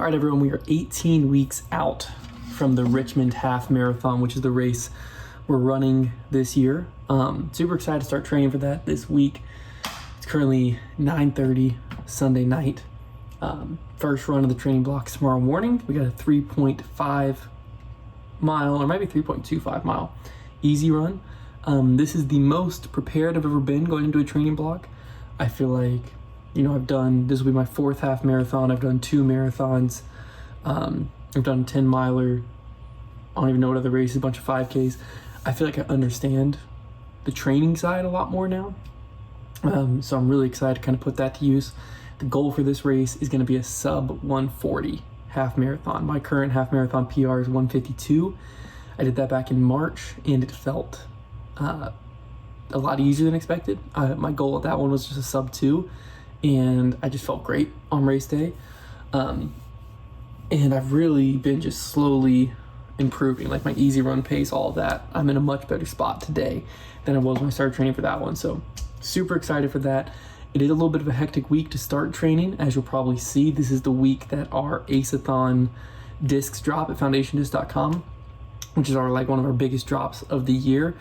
All right, everyone, we are 18 weeks out from the Richmond Half Marathon, which is the race we're running this year. Super excited to start training for that this week. It's currently 9:30 Sunday night. First run of the training block tomorrow morning. We got a 3.5 mile, or maybe 3.25 mile easy run. This is the most prepared I've ever been going into a training block. I feel like, this will be my fourth half marathon. I've done 2 marathons. I've done a 10 miler. I don't even know what other races, a bunch of 5Ks. I feel like I understand the training side a lot more now. So I'm really excited to kind of put that to use. The goal for this race is going to be a sub 140 half marathon. My current half marathon PR is 152. I did that back in March and it felt a lot easier than expected. My goal at that one was just a sub 2. And I just felt great on race day. And I've really been just slowly improving, like my easy run pace, all of that. I'm in a much better spot today than I was when I started training for that one. So super excited for that. It is a little bit of a hectic week to start training. As you'll probably see, this is the week that our Aceathon discs drop at foundationdisc.com, which is one of our biggest drops of the year.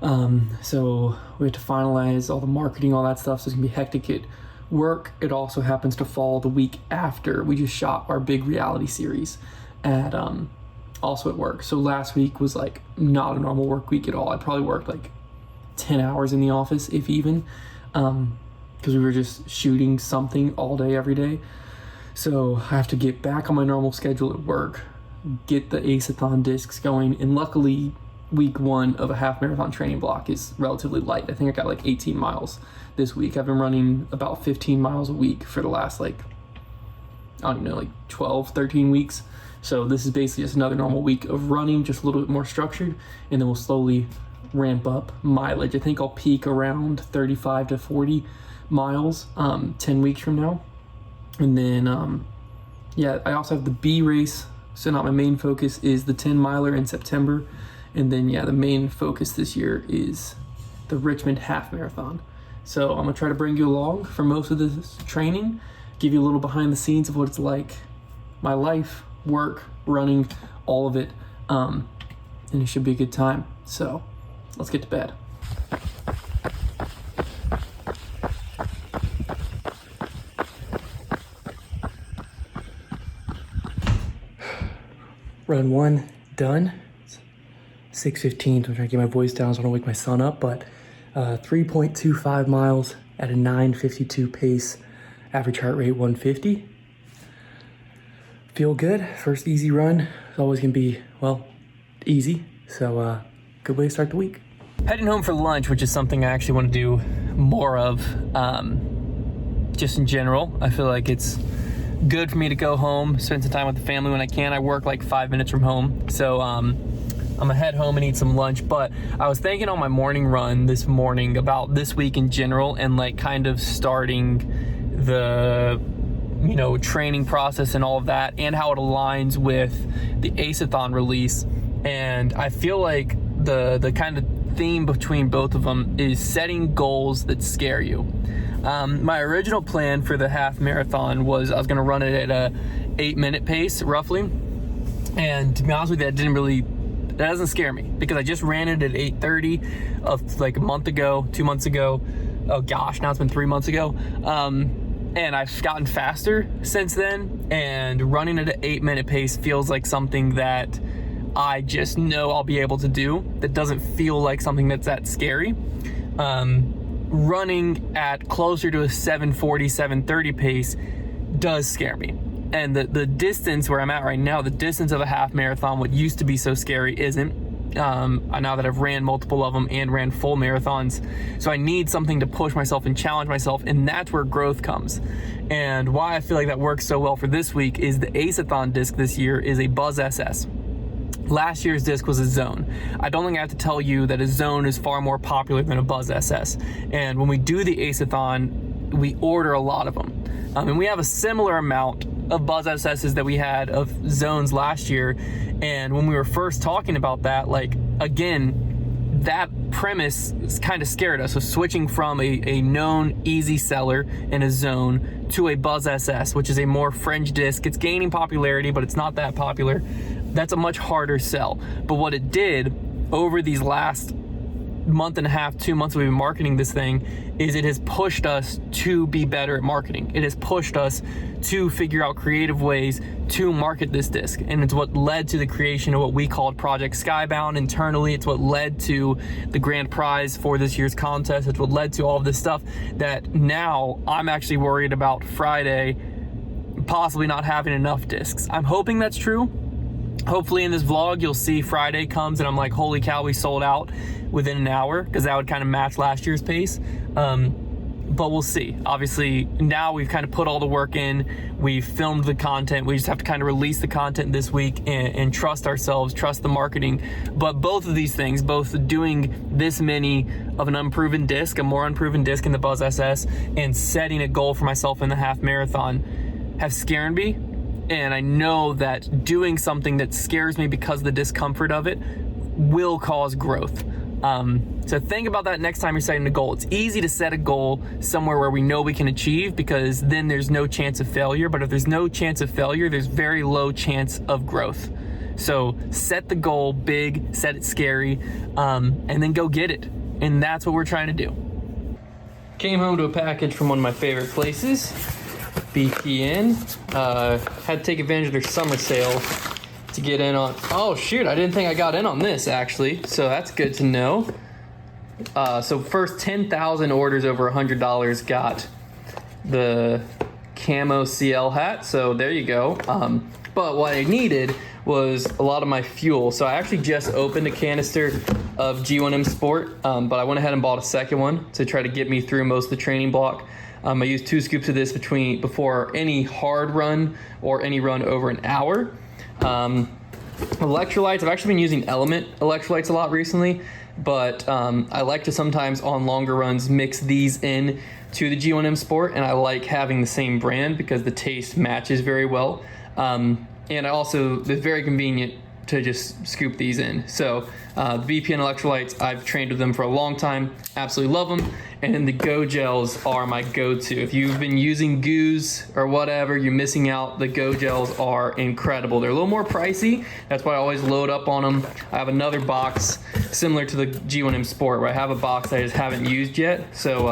So we have to finalize all the marketing, all that stuff. So it's gonna be hectic at work. It also happens to fall the week after we just shot our big reality series at also at work. So last week was like not a normal work week at all. I probably worked like 10 hours in the office, if even, because we were just shooting something all day, every day. So I have to get back on my normal schedule at work, get the Aceathon discs going, and luckily week 1 of a half marathon training block is relatively light. I think I got like 18 miles this week. I've been running about 15 miles a week for the last 12, 13 weeks. So this is basically just another normal week of running, just a little bit more structured, and then we'll slowly ramp up mileage. I think I'll peak around 35 to 40 miles 10 weeks from now. And then, I also have the B race. So not my main focus is the 10 miler in September. And then, the main focus this year is the Richmond Half Marathon. So I'm gonna try to bring you along for most of this training, give you a little behind the scenes of what it's like, my life, work, running, all of it. And it should be a good time. So let's get to bed. Run 1 done. 6:15, so I'm trying to get my voice down so I don't wake my son up, but 3.25 miles at a 9:52 pace, average heart rate 150. Feel good. First easy run. It's always gonna be, easy. So good way to start the week. Heading home for lunch, which is something I actually want to do more of, just in general. I feel like it's good for me to go home, spend some time with the family when I can. I work like 5 minutes from home, so I'm gonna head home and eat some lunch. But I was thinking on my morning run this morning about this week in general, and kind of starting the training process and all of that, and how it aligns with the Aceathon release. And I feel like the kind of theme between both of them is setting goals that scare you. My original plan for the half marathon was I was gonna run it at a 8-minute pace roughly, and to be honest with you, that doesn't scare me, because I just ran it at 8:30 of like a month ago, 2 months ago. Oh gosh, now it's been 3 months ago. And I've gotten faster since then, and running at an 8-minute pace feels like something that I just know I'll be able to do. That doesn't feel like something that's that scary. Running at closer to a 7:40, 7:30 pace does scare me. And the distance where I'm at right now, the distance of a half marathon, what used to be so scary, isn't. Now that I've ran multiple of them and ran full marathons. So I need something to push myself and challenge myself, and that's where growth comes. And why I feel like that works so well for this week is the Aceathon disc this year is a Buzz SS. Last year's disc was a Zone. I don't think I have to tell you that a Zone is far more popular than a Buzz SS. And when we do the Aceathon, we order a lot of them. And we have a similar amount of Buzz SS's that we had of Zones last year. And when we were first talking about that, again, that premise kind of scared us. So switching from a known easy seller in a zone to a Buzz SS, which is a more fringe disc. It's gaining popularity, but it's not that popular. That's a much harder sell. But what it did over these last month and a half, 2 months we've been marketing this thing, is it has pushed us to be better at marketing. It has pushed us to figure out creative ways to market this disc. And it's what led to the creation of what we called Project Skybound internally. It's what led to the grand prize for this year's contest. It's what led to all of this stuff that now I'm actually worried about Friday possibly not having enough discs. I'm hoping that's true. Hopefully in this vlog, you'll see Friday comes and I'm like, holy cow, we sold out within an hour, because that would kind of match last year's pace. But we'll see. Obviously, now we've kind of put all the work in. We've filmed the content. We just have to kind of release the content this week and trust ourselves, trust the marketing. But both of these things, both doing this many of an unproven disc, a more unproven disc in the Buzz SS, and setting a goal for myself in the half marathon, have scared me. And I know that doing something that scares me because of the discomfort of it will cause growth. So think about that next time you're setting a goal. It's easy to set a goal somewhere where we know we can achieve, because then there's no chance of failure. But if there's no chance of failure, there's very low chance of growth. So set the goal big, set it scary, and then go get it. And that's what we're trying to do. Came home to a package from one of my favorite places, BTS. Had to take advantage of their summer sale to get in on. Oh shoot, I didn't think I got in on this actually, so that's good to know. So first 10,000 orders over $100 got the camo CL hat, so there you go. But what I needed was a lot of my fuel, so I actually just opened a canister of G1M Sport, but I went ahead and bought a second one to try to get me through most of the training block. I used 2 scoops of this before any hard run or any run over an hour. Electrolytes, I've actually been using Element electrolytes a lot recently, but I like to sometimes on longer runs mix these in to the G1M Sport, and I like having the same brand because the taste matches very well. And I also, it's very convenient to just scoop these in. So the VPN electrolytes, I've trained with them for a long time, absolutely love them. And then the Go Gels are my go-to. If you've been using Goos or whatever, you're missing out. The Go Gels are incredible. They're a little more pricey. That's why I always load up on them. I have another box similar to the G1M Sport, where I have a box I just haven't used yet. So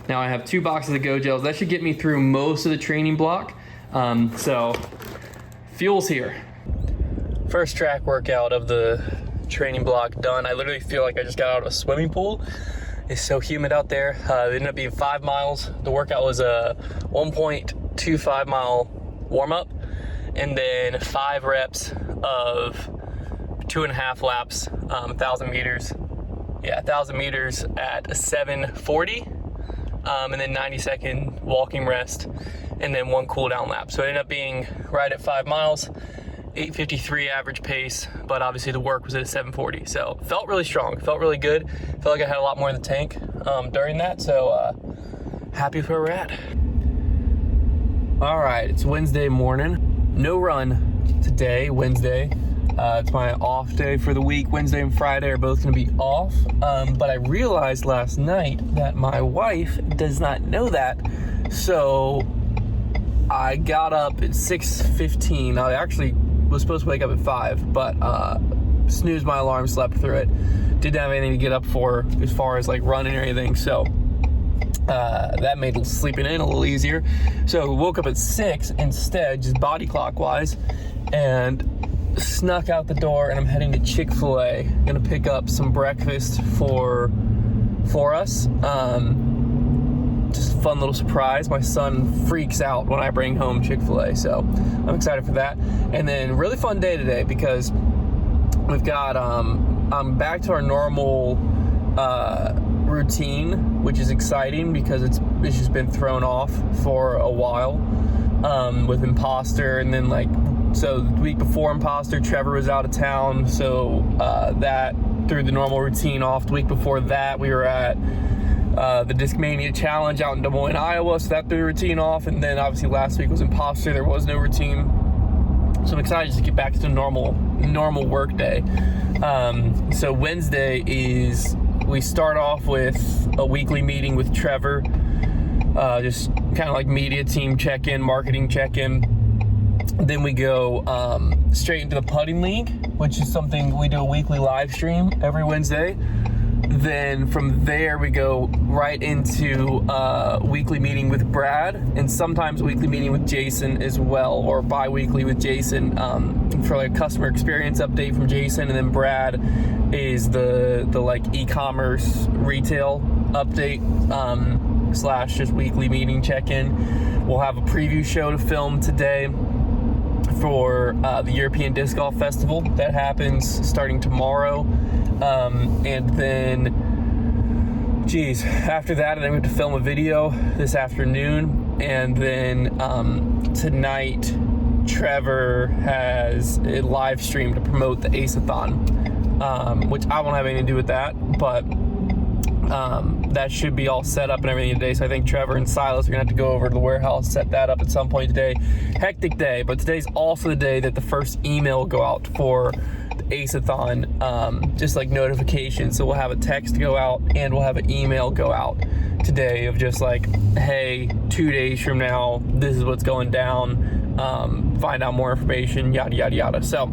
now I have 2 boxes of Go Gels. That should get me through most of the training block. So fuel's here. First track workout of the training block done. I literally feel like I just got out of a swimming pool. It's so humid out there. It ended up being 5 miles. The workout was a 1.25 mile warm-up, and then 5 reps of 2.5 laps, 1,000 meters. Yeah, 1,000 meters at a 7:40, and then 90-second walking rest, and then 1 cool down lap. So it ended up being right at 5 miles. 8:53 average pace, but obviously the work was at a 7:40. So felt really strong, felt really good. Felt like I had a lot more in the tank during that. So happy with where we're at. All right, it's Wednesday morning. No run today, Wednesday. It's my off day for the week. Wednesday and Friday are both gonna be off. But I realized last night that my wife does not know that. So I got up at 6:15. I actually was supposed to wake up at 5, but snoozed my alarm, slept through it. Didn't have anything to get up for as far as like running or anything, so that made sleeping in a little easier. So woke up at 6 instead, just body clockwise, and snuck out the door, and I'm heading to Chick-fil-A. Gonna pick up some breakfast for us. Just a fun little surprise. My son freaks out when I bring home Chick-fil-A, so I'm excited for that. And then really fun day today because we've got I'm back to our normal routine, which is exciting because it's just been thrown off for a while with Imposter, and then so the week before Imposter, Trevor was out of town, so that threw the normal routine off. The week before that, we were at the Discmania Challenge out in Des Moines, Iowa, so that threw the routine off. And then obviously last week was Imposter, there was no routine. So I'm excited just to get back to the normal work day. So Wednesday is we start off with a weekly meeting with Trevor, just kind of like media team check-in, marketing check-in. Then we go straight into the putting league, which is something we do a weekly live stream every Wednesday. Then from there we go right into a weekly meeting with Brad, and sometimes a weekly meeting with Jason as well, or bi-weekly with Jason for like a customer experience update from Jason. And then Brad is the like e-commerce retail update slash just weekly meeting check-in. We'll have a preview show to film today for the European Disc Golf Festival that happens starting tomorrow. And then, after that, we have to film a video this afternoon. And then tonight, Trevor has a live stream to promote the Ace-a-thon, which I won't have anything to do with that, but that should be all set up and everything today. So I think Trevor and Silas are gonna have to go over to the warehouse, set that up at some point today. Hectic day, but today's also the day that the first email will go out for the Ace-a-thon, just like notifications. So we'll have a text go out and we'll have an email go out today of just like, hey, 2 days from now, this is what's going down. Find out more information, yada, yada, yada. So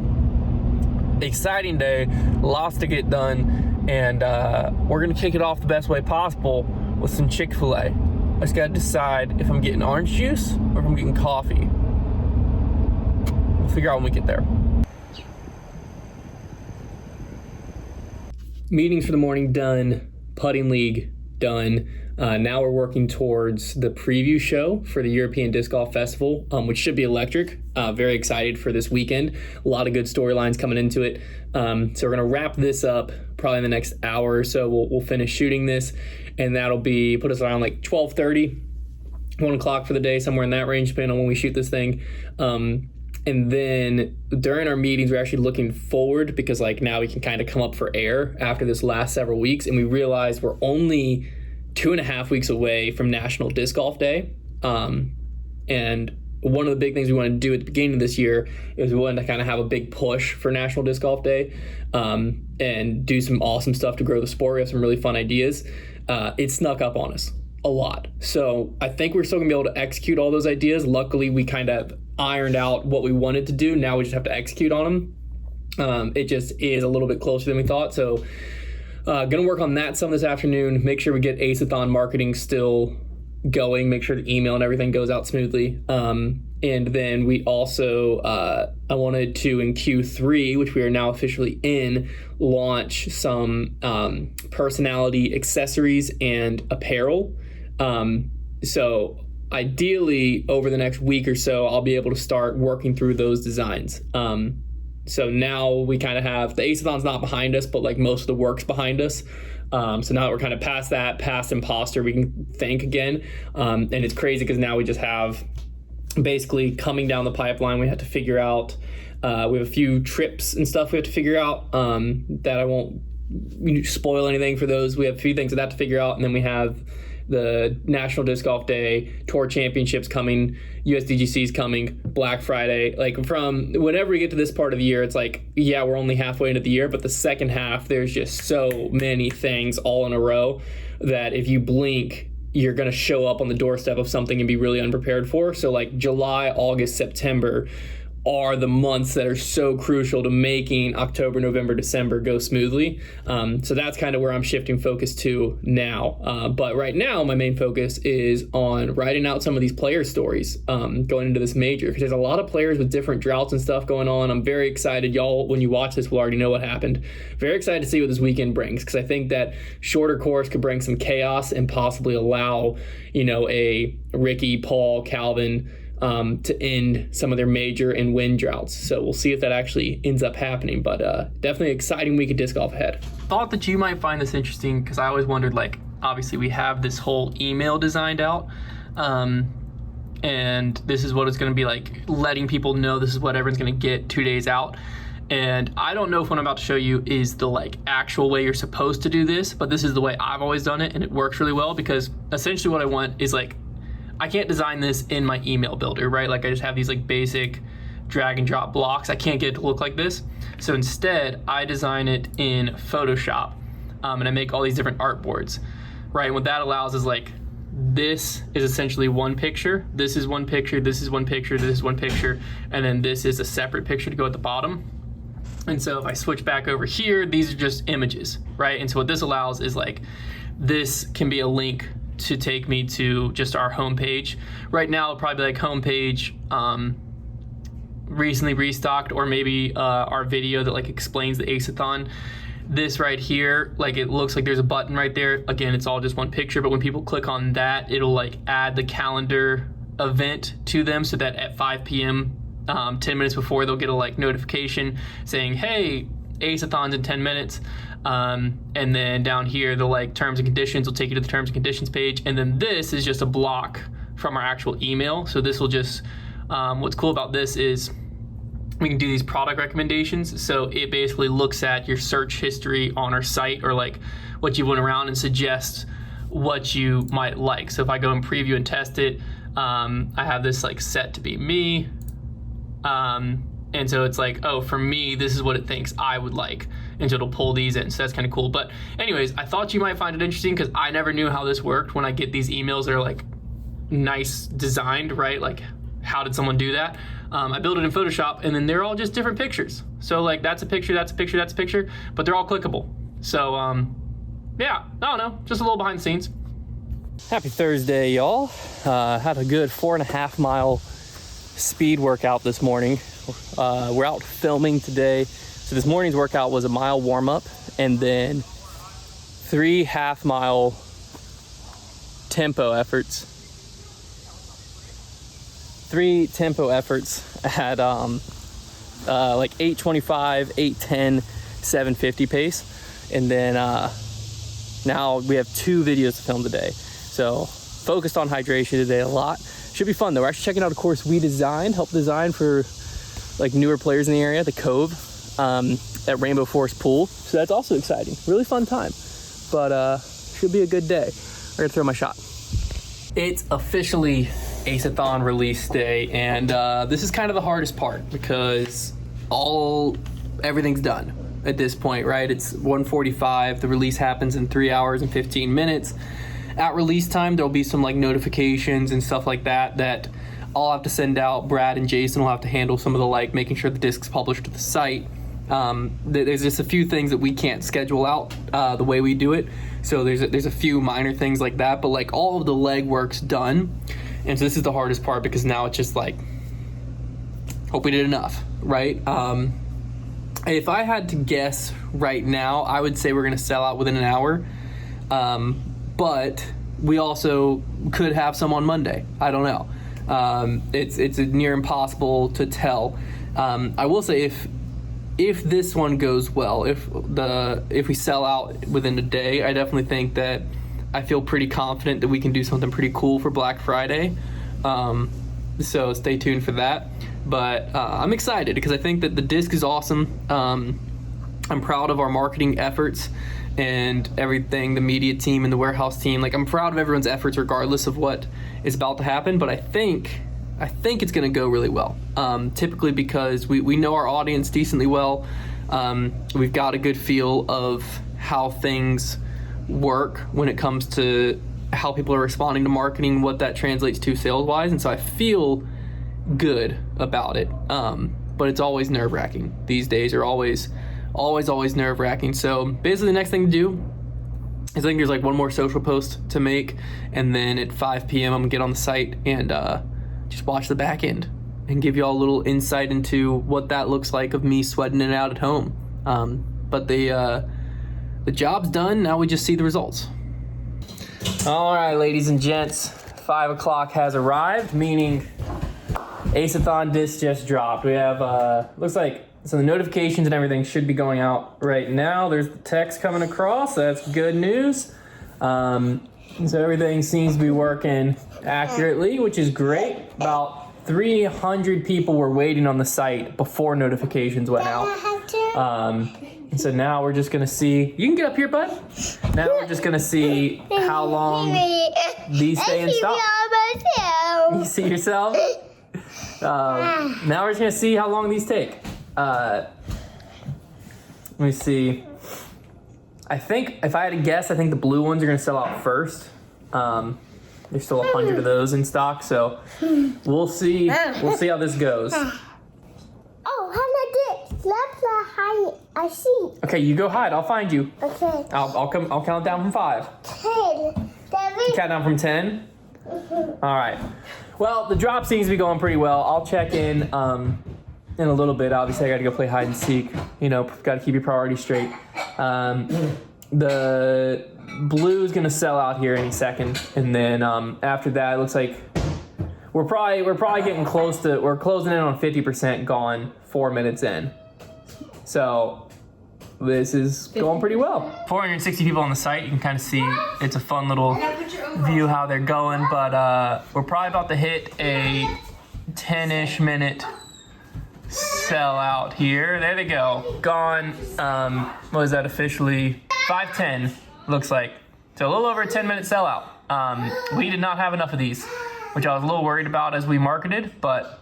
exciting day, lots to get done. And we're gonna kick it off the best way possible with some Chick-fil-A. I just gotta decide if I'm getting orange juice or if I'm getting coffee. We'll figure out when we get there. Meetings for the morning done, putting league done. Now we're working towards the preview show for the European Disc Golf Festival, which should be electric. Very excited for this weekend. A lot of good storylines coming into it. So we're gonna wrap this up probably in the next hour or so. We'll finish shooting this, and that'll put us around like 12:30, 1 o'clock for the day, somewhere in that range, depending on when we shoot this thing. And then during our meetings, we're actually looking forward because like now we can kind of come up for air after this last several weeks, and we realize we're only 2.5 weeks away from National Disc Golf Day. And one of the big things we wanted to do at the beginning of this year is we wanted to kind of have a big push for National Disc Golf Day, and do some awesome stuff to grow the sport. We have some really fun ideas. It snuck up on us a lot. So I think we're still gonna be able to execute all those ideas. Luckily, we kind of ironed out what we wanted to do. Now we just have to execute on them. It just is a little bit closer than we thought. So gonna work on that some this afternoon. Make sure we get Ace-a-thon marketing still going. Make sure the email and everything goes out smoothly. And then we also, I wanted to, in Q3, which we are now officially in, launch some personality accessories and apparel. So ideally, over the next week or so, I'll be able to start working through those designs. So now we kind of have, the Ace-a-thon's not behind us, but like most of the work's behind us. So now that we're kind of past that, past imposter, we can think again. And it's crazy because now we just have basically coming down the pipeline. We have to figure out, we have a few trips and stuff we have to figure out that I won't spoil anything for those. We have a few things of that to figure out. And then we have the National Disc Golf Day, Tour Championships coming, USDGC's coming, Black Friday. Like from whenever we get to this part of the year, it's like, yeah, we're only halfway into the year, but the second half, there's just so many things all in a row that if you blink, you're going to show up on the doorstep of something and be really unprepared for. So like July, August, September are the months that are so crucial to making October, November, December go smoothly. So that's kind of where I'm shifting focus to now. But right now, my main focus is on writing out some of these player stories going into this major, because there's a lot of players with different droughts and stuff going on. I'm very excited. Y'all, when you watch this, will already know what happened. Very excited to see what this weekend brings, because I think that shorter course could bring some chaos and possibly allow, a Ricky, Paul, Calvin, to end some of their major and win droughts. So we'll see if that actually ends up happening, but definitely exciting week of disc golf ahead. Thought that you might find this interesting because I always wondered, obviously we have this whole email designed out, and this is what it's going to be like, letting people know this is what everyone's going to get 2 days out. And I don't know if what I'm about to show you is the actual way you're supposed to do this, but this is the way I've always done it, and it works really well, because essentially what I want is I can't design this in my email builder, right? I just have these basic drag and drop blocks. I can't get it to look like this. So instead, I design it in Photoshop. and I make all these different art boards, right? And what that allows is like, this is essentially one picture, this is one picture, this is one picture, this is one picture, and then this is a separate picture to go at the bottom. And so if I switch back over here, these are just images, right? And so what this allows is like, this can be a link to take me to just our homepage. Right now, it'll probably be like homepage, recently restocked, or maybe our video that like explains the Ace-a-thon. This right here, like it looks like there's a button right there. Again, it's all just one picture, but when people click on that, it'll like add the calendar event to them so that at 5 p.m., 10 minutes before, they'll get a like notification saying, hey, Ace-a-thon's in 10 minutes. And then down here, the like terms and conditions will take you to the terms and conditions page. And then this is just a block from our actual email. So this will just, what's cool about this is we can do these product recommendations. So it basically looks at your search history on our site, or like what you went around, and suggests what you might like. So if I go and preview and test it, I have this like set to be me. And so it's like, oh, for me, this is what it thinks I would like. And so it'll pull these in. So that's kind of cool. But anyways, I thought you might find it interesting because I never knew how this worked when I get these emails that are like nice designed, right? Like, how did someone do that? I built it in Photoshop, and then they're all just different pictures. So like, that's a picture, that's a picture, that's a picture, but they're all clickable. So yeah, I don't know, just a little behind the scenes. Happy Thursday, y'all. Had a good 4.5 mile speed workout this morning. We're out filming today. So this morning's workout was a mile warm up, and then 3 half-mile tempo efforts. 3 tempo efforts at like 8:25, 8:10, 7:50 pace. And then now we have 2 videos to film today. So focused on hydration today a lot. Should be fun though. We're actually checking out a course we designed, helped design for like newer players in the area, the Cove, at Rainbow Forest Pool. So that's also exciting. Really fun time. But should be a good day. I'm gonna throw my shot. It's officially Ace-a-thon release day, and this is kind of the hardest part because everything's done at this point, right? It's 1:45. The release happens in 3 hours and 15 minutes. At release time, there'll be some like notifications and stuff like that I'll have to send out. Brad and Jason will have to handle some of the like making sure the disc's published to the site. There's just a few things that we can't schedule out the way we do it. So there's a few minor things like that, but like all of the legwork's done. And so this is the hardest part because now it's just like, hope we did enough, right? If I had to guess right now, I would say we're gonna sell out within an hour. But we also could have some on Monday. I don't know. It's near impossible to tell. I will say if this one goes well, if we sell out within a day, I definitely think that I feel pretty confident that we can do something pretty cool for Black Friday. So stay tuned for that. But I'm excited because I think that the disc is awesome. I'm proud of our marketing efforts and everything, the media team and the warehouse team. Like, I'm proud of everyone's efforts regardless of what is about to happen, but I think it's gonna go really well. Typically because we know our audience decently well. We've got a good feel of how things work when it comes to how people are responding to marketing, what that translates to sales-wise, and so I feel good about it. But it's always nerve-wracking. These days are always nerve-wracking. So basically the next thing to do is I think there's like one more social post to make, and then at 5 p.m. I'm gonna get on the site and just watch the back end and give you all a little insight into what that looks like of me sweating it out at home. But the job's done. Now we just see the results. All right, ladies and gents, 5 o'clock has arrived, meaning Ace-a-thon disc just dropped. We have looks like, so the notifications and everything should be going out right now. There's the text coming across. That's good news. So everything seems to be working accurately, which is great. About 300 people were waiting on the site before notifications went out. So now we're just gonna see. You can get up here, bud. Now we're just gonna see how long these stay in stock. You see yourself? Now we're just gonna see how long these take. Let me see. I think, if I had to guess, I think the blue ones are going to sell out first. There's still 100 of those in stock, so we'll see. We'll see how this goes. I see. Okay, you go hide. I'll find you. Okay. I'll count down from 5. 10. Count down from 10. All right. Well, the drop seems to be going pretty well. I'll check in a little bit. Obviously, I got to go play hide and seek. You know, got to keep your priorities straight. The blue is gonna sell out here any second, and then after that, it looks like we're probably getting close to. We're closing in on 50% gone 4 minutes in. So this is going pretty well. 460 people on the site. You can kind of see it's a fun little view how they're going, but we're probably about to hit a 10-ish minute sellout here. There they go. Gone. What is that officially? 5:10 looks like. So a little over a 10-minute sellout. We did not have enough of these, which I was a little worried about as we marketed, but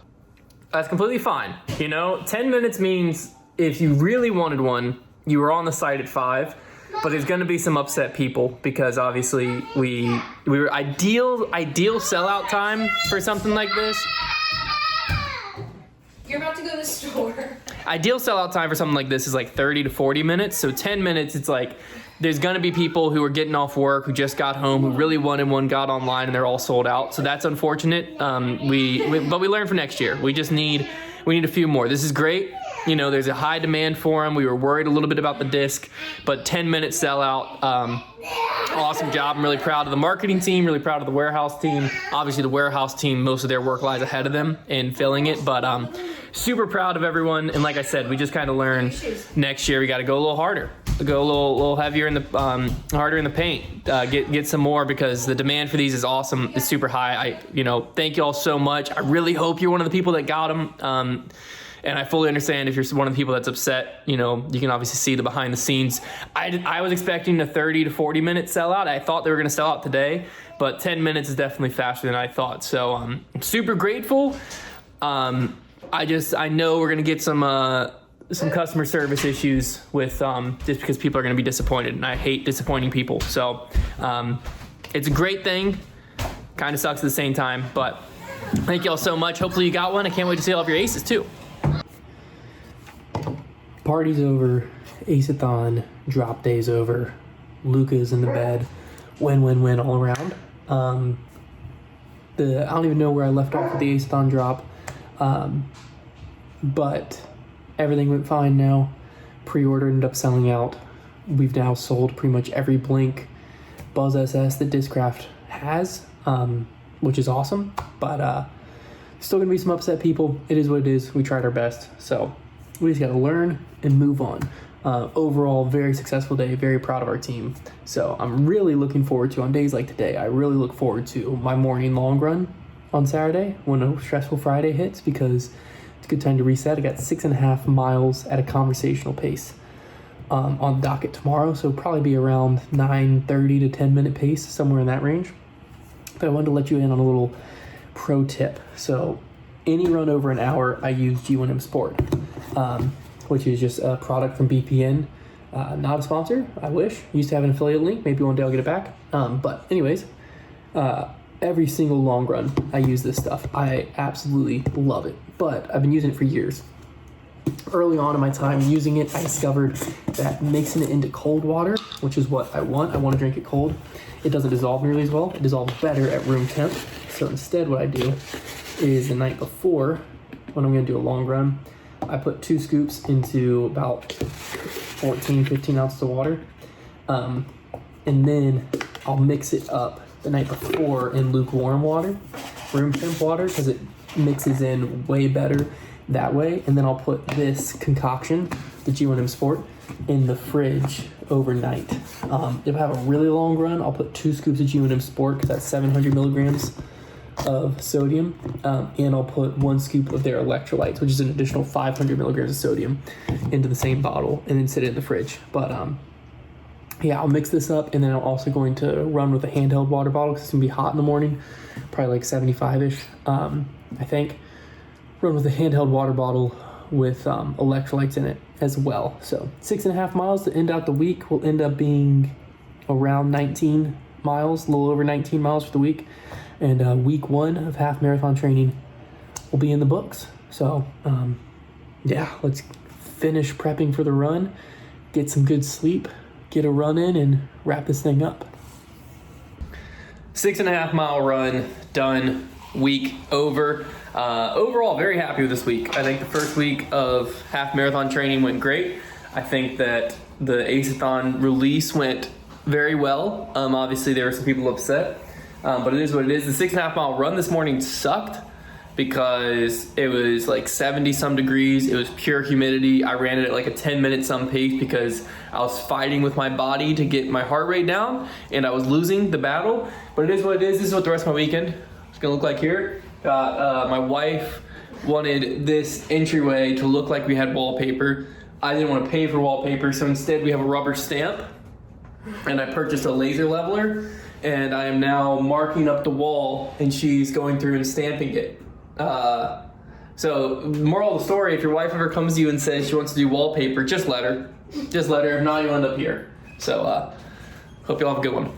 that's completely fine. You know, 10 minutes means if you really wanted one, you were on the site at 5, but there's going to be some upset people because obviously we were ideal sellout time for something like this. You're about to go to the store. Ideal sellout time for something like this is like 30 to 40 minutes. So 10 minutes, it's like there's going to be people who are getting off work, who just got home, who really wanted one, got online, and they're all sold out. So that's unfortunate. But we learn for next year. We need a few more. This is great. You know, there's a high demand for them. We were worried a little bit about the disc, but 10-minute sellout. Awesome job. I'm really proud of the marketing team, really proud of the warehouse team. Obviously, the warehouse team, most of their work lies ahead of them in filling it, but super proud of everyone. And like I said, we just kind of learned next year we got to go a little harder, go a little heavier in the harder in the paint, get some more because the demand for these is awesome. It's super high. Thank you all so much. I really hope you're one of the people that got them. And I fully understand if you're one of the people that's upset, you can obviously see the behind the scenes. I was expecting a 30 to 40 minute sellout. I thought they were going to sell out today, but 10 minutes is definitely faster than I thought. So I'm super grateful. I know we're going to get some customer service issues with just because people are going to be disappointed, and I hate disappointing people. So it's a great thing. Kind of sucks at the same time, but thank you all so much. Hopefully you got one. I can't wait to see all of your aces too. Party's over, Ace-a-thon, drop day's over, Luca's in the bed, win all around. I don't even know where I left off with the Ace-a-thon drop, but everything went fine now. Pre-order ended up selling out. We've now sold pretty much every Blink Buzz SS that Discraft has, which is awesome, but still gonna be some upset people. It is what it is. We tried our best, so we just gotta learn and move on. Overall, very successful day, very proud of our team. So I'm really looking forward to, on days like today, I really look forward to my morning long run on Saturday when a stressful Friday hits, because it's a good time to reset. I got 6.5 miles at a conversational pace on the docket tomorrow, so probably be around 9:30 to 10-minute pace, somewhere in that range. But I wanted to let you in on a little pro tip. So any run over an hour, I use G1M Sport, which is just a product from BPN. Not a sponsor, I wish. Used to have an affiliate link. Maybe one day I'll get it back. But anyways, every single long run, I use this stuff. I absolutely love it. But I've been using it for years. Early on in my time using it, I discovered that mixing it into cold water, which is what I want. I want to drink it cold. It doesn't dissolve nearly as well. It dissolves better at room temp. So instead what I do is the night before, when I'm going to do a long run, I put 2 scoops into about 14, 15 ounces of water. And then I'll mix it up the night before in lukewarm water, room temp water, because it mixes in way better that way. And then I'll put this concoction, the G1M Sport, in the fridge overnight. If I have a really long run, I'll put 2 scoops of G1M Sport, because that's 700 milligrams of sodium, and I'll put 1 scoop of their electrolytes, which is an additional 500 milligrams of sodium, into the same bottle, and then sit it in the fridge. But I'll mix this up, and then I'm also going to run with a handheld water bottle because it's gonna be hot in the morning, probably like 75-ish, I think. Run with a handheld water bottle with electrolytes in it as well. So 6.5 miles to end out the week will end up being around 19 miles, a little over 19 miles for the week. And week 1 of half marathon training will be in the books. So yeah, let's finish prepping for the run, get some good sleep, get a run in, and wrap this thing up. 6.5 mile run done, week over. Overall, very happy with this week. I think the first week of half marathon training went great. I think that the Aceathon release went very well. Obviously, there were some people upset, but it is what it is. The 6.5 mile run this morning sucked because it was like 70 some degrees. It was pure humidity. I ran it at like a 10-minute some pace because I was fighting with my body to get my heart rate down, and I was losing the battle. But it is what it is. This is what the rest of my weekend is gonna look like here. My wife wanted this entryway to look like we had wallpaper. I didn't want to pay for wallpaper, so instead we have a rubber stamp, and I purchased a laser leveler, and I am now marking up the wall, and she's going through and stamping it. So moral of the story, if your wife ever comes to you and says she wants to do wallpaper, just let her. If not, you'll end up here. So hope you all have a good one.